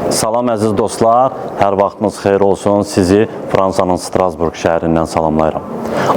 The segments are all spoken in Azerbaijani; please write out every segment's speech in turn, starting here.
Salam əziz dostlar, hər vaxtınız xeyir olsun. Sizi Fransanın Strasburg şəhərindən salamlayıram.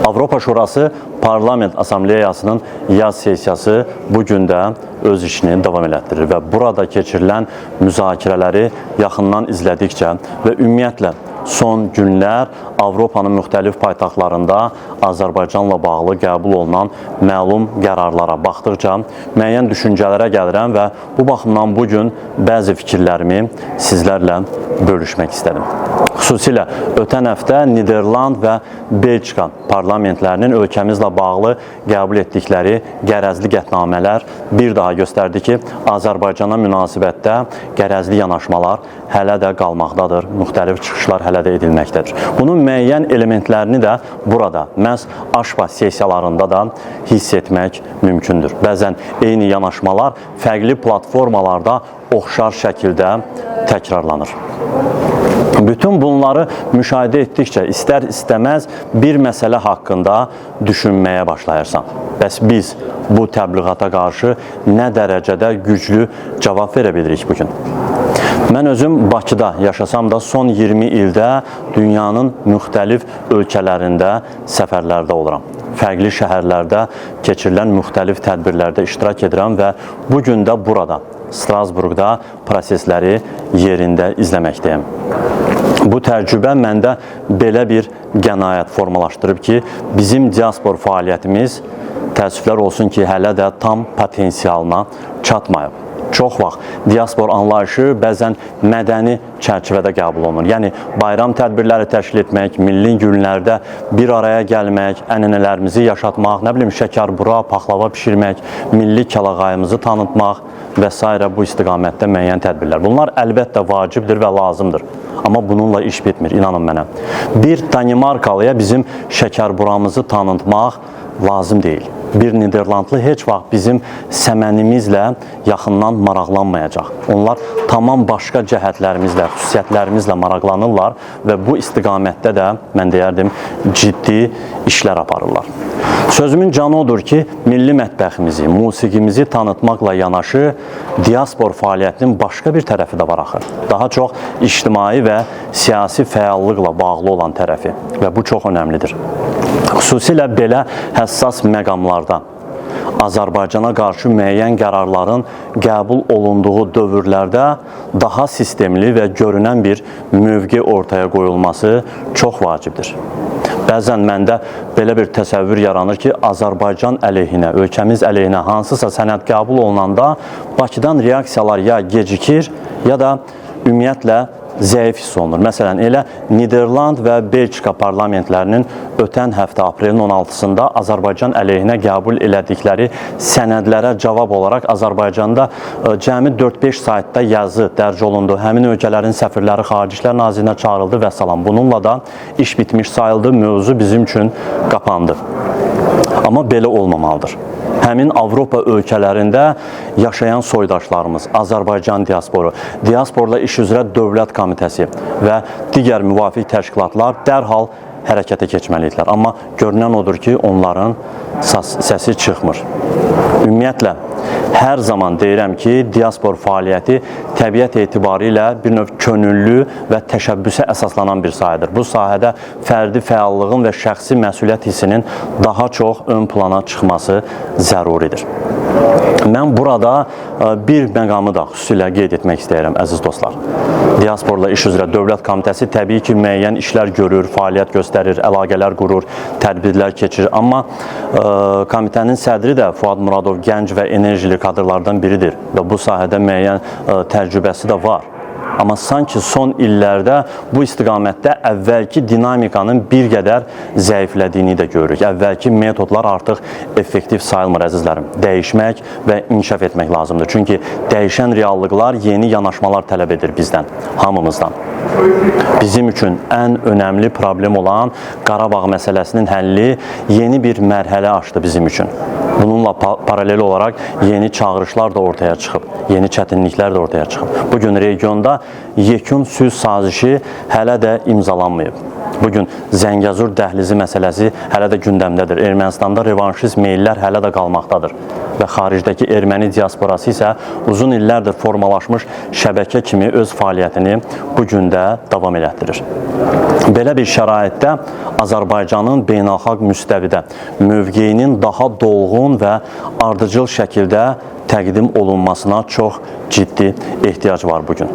Avropa Şurası Parlament Assambleyasının yaz sesiyası bugün də öz işini davam elətdirir və burada keçirilən müzakirələri yaxından izlədikcə və ümumiyyətlə son günlər Avropanın müxtəlif paytaxtlarında Azərbaycanla bağlı qəbul olunan məlum qərarlara baxdıqca müəyyən düşüncələrə gəlirəm və bu baxımdan bugün bəzi fikirlərimi sizlərlə bölüşmək istədim. Xüsusilə ötən həftə Niderland və Belçika parlamentlərinin ölkəmizlə bağlı qəbul etdikləri qərəzli qətnamələr bir daha göstərdi ki, Azərbaycana münasibətdə qərəzli yanaşmalar hələ də qalmaqdadır, müxtəlif çıxışlar hələ də edilməkdədir. Bunun müəyyən elementlərini də burada, məhz AŞPA sessiyalarında da hiss etmək mümkündür. Bəzən eyni yanaşmalar fərqli platformalarda oxşar şəkildə təkrarlanır. Bütün bunları müşahidə etdikcə istər-istəməz bir məsələ haqqında düşünməyə başlayırsan. Bəs biz bu təbliğata qarşı nə dərəcədə güclü cavab verə bilirik bugün? Mən özüm Bakıda yaşasam da son 20 ildə dünyanın müxtəlif ölkələrində səfərlərdə oluram. Fərqli şəhərlərdə keçirilən müxtəlif tədbirlərdə iştirak edirəm və bugün də burada, Strasburgda prosesləri yerində izləməkdəyim. Bu təcrübə məndə belə bir qənaət formalaşdırıb ki, bizim diaspor fəaliyyətimiz təəssüflər olsun ki, hələ də tam potensialına çatmayıb. Çox vaxt diaspor anlayışı bəzən mədəni çərçivədə qəbul olunur. Yəni, bayram tədbirləri təşkil etmək, milli günlərdə bir araya gəlmək, ənənələrimizi yaşatmaq, nə bilim, şəkərbura, paxlava pişirmək, milli kəlağayımızı tanıtmaq və s. bu istiqamətdə müəyyən tədbirlər. Bunlar əlbəttə vacibdir və lazımdır. Amma bununla iş bitmir, inanın mənə. Bir Danimarkalıya bizim şəkərburamızı tanıtmaq lazım deyil. Bir Niderlandlı heç vaxt bizim səmənimizlə yaxından maraqlanmayacaq. Onlar tamam başqa cəhətlərimizlə, xüsusiyyətlərimizlə maraqlanırlar və bu istiqamətdə də, mən deyərdim, ciddi işlər aparırlar. Sözümün canı odur ki, milli mətbəximizi, musiqimizi tanıtmaqla yanaşı, diaspor fəaliyyətinin başqa bir tərəfi də var axır. Daha çox ictimai və siyasi fəallıqla bağlı olan tərəfi və bu çox önəmlidir. Xüsusilə belə həssas məqamlarda Azərbaycana qarşı müəyyən qərarların qəbul olunduğu dövrlərdə daha sistemli və görünən bir mövqe ortaya qoyulması çox vacibdir. Bəzən məndə belə bir təsəvvür yaranır ki, Azərbaycan əleyhinə, ölkəmiz əleyhinə hansısa sənəd qəbul olunanda Bakıdan reaksiyalar ya gecikir, ya da ümumiyyətlə zəif hiss olunur. Məsələn, elə Niderland və Belçika parlamentlərinin ötən həftə aprelin 16-sında Azərbaycan əleyhinə qəbul elədikləri sənədlərə cavab olaraq Azərbaycanda cəmi 4-5 saytda yazı dərc olundu. Həmin ölkələrin səfirləri Xarici İşlər Nazirinə çağırıldı və salam. Bununla da iş bitmiş sayıldı, mövzu bizim üçün qapandı. Amma belə olmamalıdır. Həmin Avropa ölkələrində yaşayan soydaşlarımız, Azərbaycan diasporu, diasporla iş üzrə Dövlət Komitəsi və digər müvafiq təşkilatlar dərhal hərəkətə keçməlidirlər. Amma görünən odur ki, onların səsi çıxmır. Ümumiyyətlə, hər zaman deyirəm ki, diaspor fəaliyyəti təbiət etibarı ilə bir növ könüllü və təşəbbüsə əsaslanan bir sahədir. Bu sahədə fərdi fəallığın və şəxsi məsuliyyət hissinin daha çox ön plana çıxması zəruridir. Mən burada bir məqamı da xüsusilə qeyd etmək istəyirəm, əziz dostlar. Diasporla iş üzrə Dövlət Komitəsi təbii ki, müəyyən işlər görür, fəaliyyət göstərir, əlaqələr qurur, tədbirlər keçirir. Amma komitənin sədri də Fuad Muradov gənc və enerjili kadrlardan biridir və bu sahədə müəyyən təcrübəsi də var. Amma sanki son illərdə bu istiqamətdə əvvəlki dinamikanın bir qədər zəiflədiyini də görürük. Əvvəlki metodlar artıq effektiv sayılmır, əzizlərim. Dəyişmək və inkişaf etmək lazımdır. Çünki dəyişən reallıqlar yeni yanaşmalar tələb edir bizdən, hamımızdan. Bizim üçün ən önəmli problem olan Qarabağ məsələsinin həlli yeni bir mərhələ açdı bizim üçün. Bununla paralel olaraq yeni çağırışlar da ortaya çıxıb, yeni çətinliklər də ortaya çıxıb. Bugün regionda yekun sülh sazişi hələ də imzalanmayıb. Bugün Zəngəzur dəhlizi məsələsi hələ də gündəmdədir. Ermənistanda revanşist meyllər hələ də qalmaqdadır və xaricdəki erməni diasporası isə uzun illərdir formalaşmış şəbəkə kimi öz fəaliyyətini bugün də davam elətdirir. Belə bir şəraitdə Azərbaycanın beynəlxalq müstəvidə mövqeyinin daha dolğun və ardıcıl şəkildə təqdim olunmasına çox ciddi ehtiyac var bugün.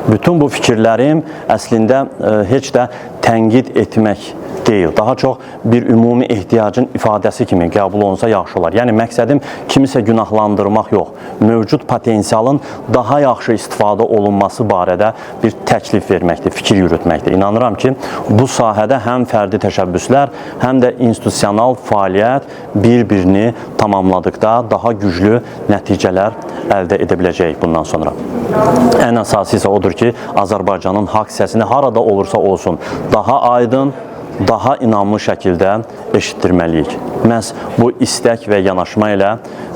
Bütün bu fikirlərim əslində heç də tənqid etmək deyil, daha çox bir ümumi ehtiyacın ifadəsi kimi qəbul olunsa yaxşı olar. Yəni məqsədim kimisə günahlandırmaq yox, mövcud potensialın daha yaxşı istifadə olunması barədə bir təklif verməkdir, fikir yürütməkdir. İnanıram ki, bu sahədə həm fərdi təşəbbüslər, həm də institusional fəaliyyət bir-birini tamamladıqda daha güclü nəticələr əldə edə biləcəyik bundan sonra. Ən əsası isə odur ki, Azərbaycanın haqq səsini harada olursa olsun daha aydın, daha inamlı şəkildə eşitdirməliyik. Məhz bu istək və yanaşma ilə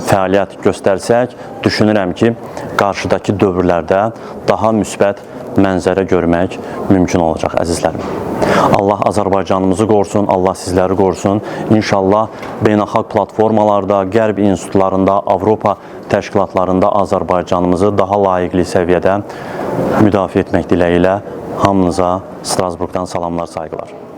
fəaliyyət göstərsək, düşünürəm ki, qarşıdakı dövrlərdə daha müsbət mənzərə görmək mümkün olacaq, əzizlərim. Allah Azərbaycanımızı qorusun, Allah sizləri qorusun. İnşallah beynəlxalq platformalarda, qərb institutlarında, Avropa təşkilatlarında Azərbaycanımızı daha layiqli səviyyədə müdafiə etmək diləyi ilə hamınıza Strasburqdan salamlar, saygılar.